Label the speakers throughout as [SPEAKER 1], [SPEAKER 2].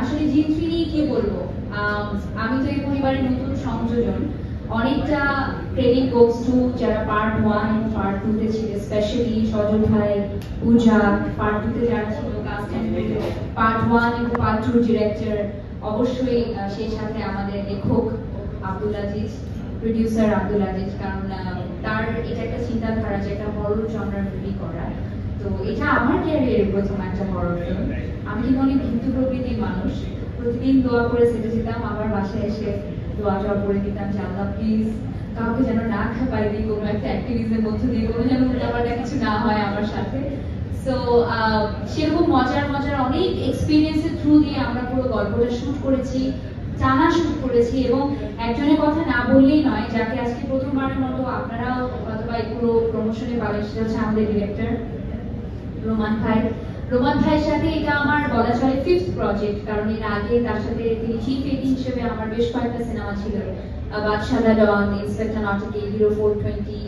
[SPEAKER 1] আসলে জিন3 নিয়ে কি বলবো, আমি তো এই পরিবারের নতুন সংযোজন। অনেকটা ক্রেডিট গোস টু যারা পার্ট 1 এবং পার্ট 2 তে ছিল, স্পেশালি সজল ভাই, পূজা, পার্ট 2 তে যারা ছিল কাস্ট এন্ড ক্রু, পার্ট 1 এবং পার্ট 2 ডিরেক্টর, অবশ্যই সেই সাথে আমাদের লেখক আব্দুল আজিজ, প্রোডিউসার আব্দুল আজিজ, কারণ তার এটা একটা চিন্তাধারা যে একটা হরর জনরার মুভি করা। তো এটা আমার ক্যারিয়ারের প্রথম একটা হরর ফিল্ম। আমি কিন্তু অনেক ভীতু প্রকৃতির মানুষ, প্রতিদিন দোয়া করে সেটে যেতাম, আবার বাসায় এসে দোয়া করে দিতাম যে আল্লাহ প্লিজ কাউকে যেন না খাপাই দিই, কোনো একটা অ্যাক্টিভিজমের মধ্য দিয়ে কোনো যেন উল্টাপাল্টা কিছু না হয় আমার সাথে। সো সেরকম মজার মজার অনেক এক্সপিরিয়েন্সের থ্রু দিয়ে আমরা পুরো গল্পটা শুট করেছি, টানা শুট করেছি। এবং একজনের কথা না বললেই নয়, যাকে আজকে প্রথমবারের মতো আপনারাও অথবা এই পুরো প্রমোশনে পাবেন, সেটা হচ্ছে আমাদের ডিরেক্টর রোমান ভাই। রোমান ভাইয়ের সাথে এটা আমার বলা চলে 5th প্রজেক্ট, কারণ এর আগে তার সাথে তিনি চিফ এডি হিসেবে আমার বেশ কয়েকটা সিনেমা ছিল, বাদশাহ ডন, ইন্সপেক্টর নটিকে, হিরো 420,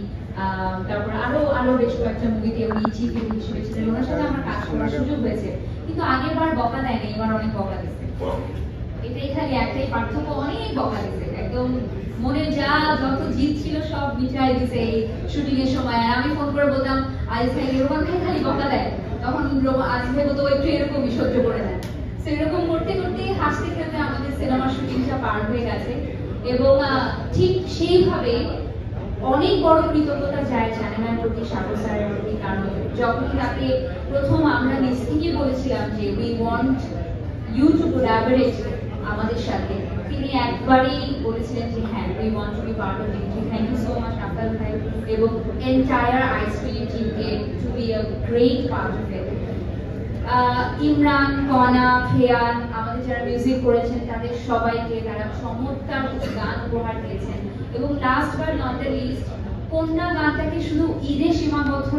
[SPEAKER 1] তারপর আরো বেশ কয়েকটা মুভিতে উনি চিফ এডি হিসেবে ছিলেন। ওনার সাথে আমার কাজ করার সুযোগ হয়েছে, কিন্তু আগের বার বকা দেয়নি, এবার অনেক বকা দিচ্ছে। এটাই খালি একটাই পার্থক্য, অনেক বকা দিচ্ছে, একদম মনে যা যত জিদ ছিল সব মিটাই দিছে এই শুটিং এর সময়। আর আমি ফোন করে বলতাম আজিজ ভাই, রোমান ভাই খালি বকা দেয়, তখন আজিজ ভাই বলতো একটু এরকমই সহ্য করে নেয়। সেরকম করতে করতে হাসতে খেলতে আমাদের সিনেমার শুটিংটা পার হয়ে গেছে। এবং ঠিক সেইভাবে অনেক বড় কৃতজ্ঞতা যায় চ্যানেলের প্রতি, সাগর স্যারের প্রতি, কারণ যখন তাকে প্রথম আমরা নিজ থেকে বলেছিলাম যে we want you to collaborate আমাদের সাথে, তিনি একবারই বলেছিলেন যে হ্যাঁ we want to be part of it. Thank you so much Rafal ভাই এবং এন্টায়ার আইসক্রিম টিমকে to be a great part of it. Imran, Kona, Fayan, আমাদের যারা মিউজিক করেছেন তাদের সবাইকে, তারা চমৎকার গান উপহার দিয়েছেন। এবং last but not the least, Konna গানটাকে শুধু ঈদে সীমাবদ্ধ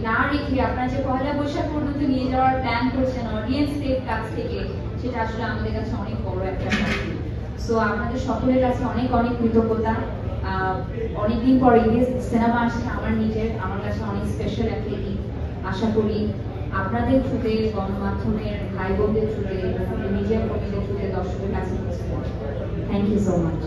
[SPEAKER 1] না রেখে আপনারা যে পয়লা বৈশাখ পর্যন্ত নিয়ে যাওয়ার প্ল্যান করছেন অডিয়েন্সদের কাছ থেকে, সেটা আসলে আমাদের কাছে অনেক বড় একটা প্রাপ্তি। সো আপনাদের সকলের কাছে অনেক অনেক কৃতজ্ঞতা। অনেকদিন পর ঈদে সিনেমা আসছে, আমার কাছে অনেক স্পেশাল একটা ঈদ। আশা করি আপনাদের থ্রুতে, গণমাধ্যমের ভাই বোনদের থ্রুতে, মিডিয়া কর্মীদের থ্রুতে দর্শকের কাছে পৌঁছে যাবে। Thank you so much.